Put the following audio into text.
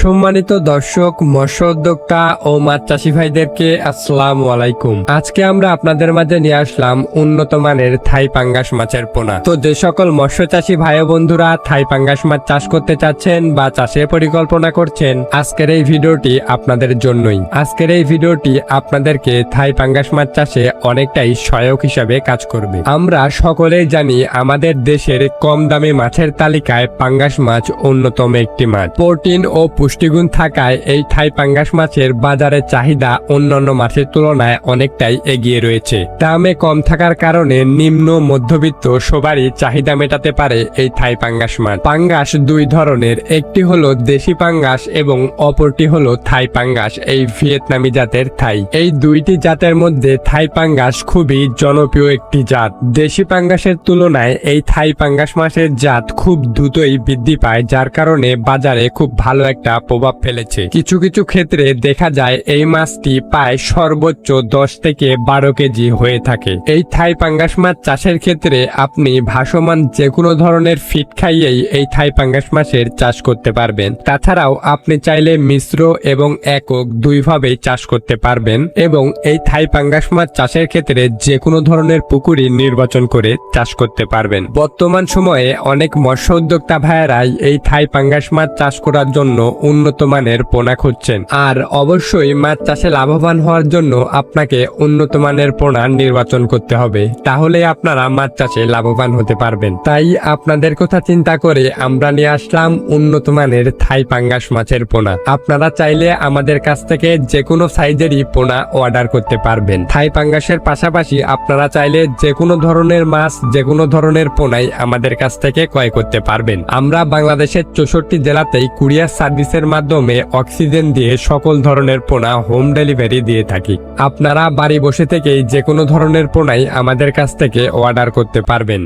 সম্মানিত দর্শক, মৎস্য উদ্যোক্তা ও মাছ চাষি ভাইদেরকে আসসালামু আলাইকুম। আজকে আমরা আপনাদের মাঝে নিয়ে আসলাম উন্নত মানের থাই পাঙ্গাস মাছের পোনা। তো যে সকল মৎস্য চাষি ভাই ও বন্ধুরা থাই পাঙ্গাস মাছ চাষ করতে চাচ্ছেন বা চাষের পরিকল্পনা করছেন, আজকের এই ভিডিওটি আপনাদের জন্যই। আজকের এই ভিডিওটি আপনাদেরকে থাই পাঙ্গাস মাছ চাষে অনেকটাই সহায়ক হিসাবে কাজ করবে। আমরা সকলেই জানি আমাদের দেশের কম দামি মাছের তালিকায় পাঙ্গাস মাছ অন্যতম একটি মাছ। প্রোটিন ও পুষ্টিগুণ থাকায় এই থাই পাঙ্গাস মাছের বাজারে চাহিদা অন্যান্য মাছের তুলনায় অনেকটাই এগিয়ে রয়েছে। দামে কম থাকার কারণে নিম্ন মধ্যবিত্ত সবারই চাহিদা মেটাতে পারে এই থাই পাঙ্গাস মাছ। পাঙ্গাস দুই ধরনের, একটি হলো দেশি পাঙ্গাস এবং অপরটি হলো থাই পাঙ্গাস, এই ভিয়েতনামি জাতের থাই। এই দুইটি জাতের মধ্যে থাই পাঙ্গাস খুবই জনপ্রিয় একটি জাত। দেশি পাঙ্গাসের তুলনায় এই থাই পাঙ্গাস মাছের জাত খুব দ্রুতই বৃদ্ধি পায়, যার কারণে বাজারে খুব ভালো একটা প্রভাব ফেলেছে। কিছু কিছু ক্ষেত্রে দেখা যায় এই মাছটি প্রায় সর্বোচ্চ 10 থেকে 12 কেজি হয়ে থাকে। এই থাই পাঙ্গাস মাছ চাষের ক্ষেত্রে আপনি ভাসমান যে কোনো ধরনের ফিড খাইয়েই এই থাই পাঙ্গাস মাছের চাষ করতে পারবেন। তাছাড়াও আপনি চাইলে মিশ্র এবং একক দুইভাবেই চাষ করতে পারবেন এবং এই থাই পাঙ্গাস মাছ চাষের ক্ষেত্রে যে কোনো ধরনের পুকুরই নির্বাচন করে চাষ করতে পারবেন। বর্তমান সময়ে অনেক মৎস্য উদ্যোক্তা ভাইয়েরাই এই থাই পাঙ্গাস মাছ চাষ করার জন্য উন্নত মানের পোনা খুঁজছেন। আর অবশ্যই মাছ চাষে লাভবান হওয়ার জন্য আপনাকে উন্নত মানের পোনা নির্বাচন করতে হবে, তাহলে আপনারা মাছ চাষে লাভবান হতে পারবেন। তাই আপনাদের কথা চিন্তা করে আমরা নিয়ে আসলাম উন্নত মানের থাই পাঙ্গাস মাছের পোনা। আপনারা চাইলে আমাদের কাছ থেকে যে কোনো সাইজেরই পোনা অর্ডার করতে পারবেন। থাই পাঙ্গাসের পাশাপাশি আপনারা চাইলে যে কোনো ধরনের মাছ, যে কোনো ধরনের পোনাই আমাদের কাছ থেকে ক্রয় করতে পারবেন। আমরা বাংলাদেশের 64 জেলাতেই কুরিয়ার সার্ভিসের মাধ্যমে অক্সিজেন দিয়ে সকল ধরনের পোনা হোম ডেলিভারি দিয়ে থাকি। আপনারা বাড়ি বসে থেকেই যে কোনো ধরনের পোনাই আমাদের কাছ থেকে অর্ডার করতে পারবেন।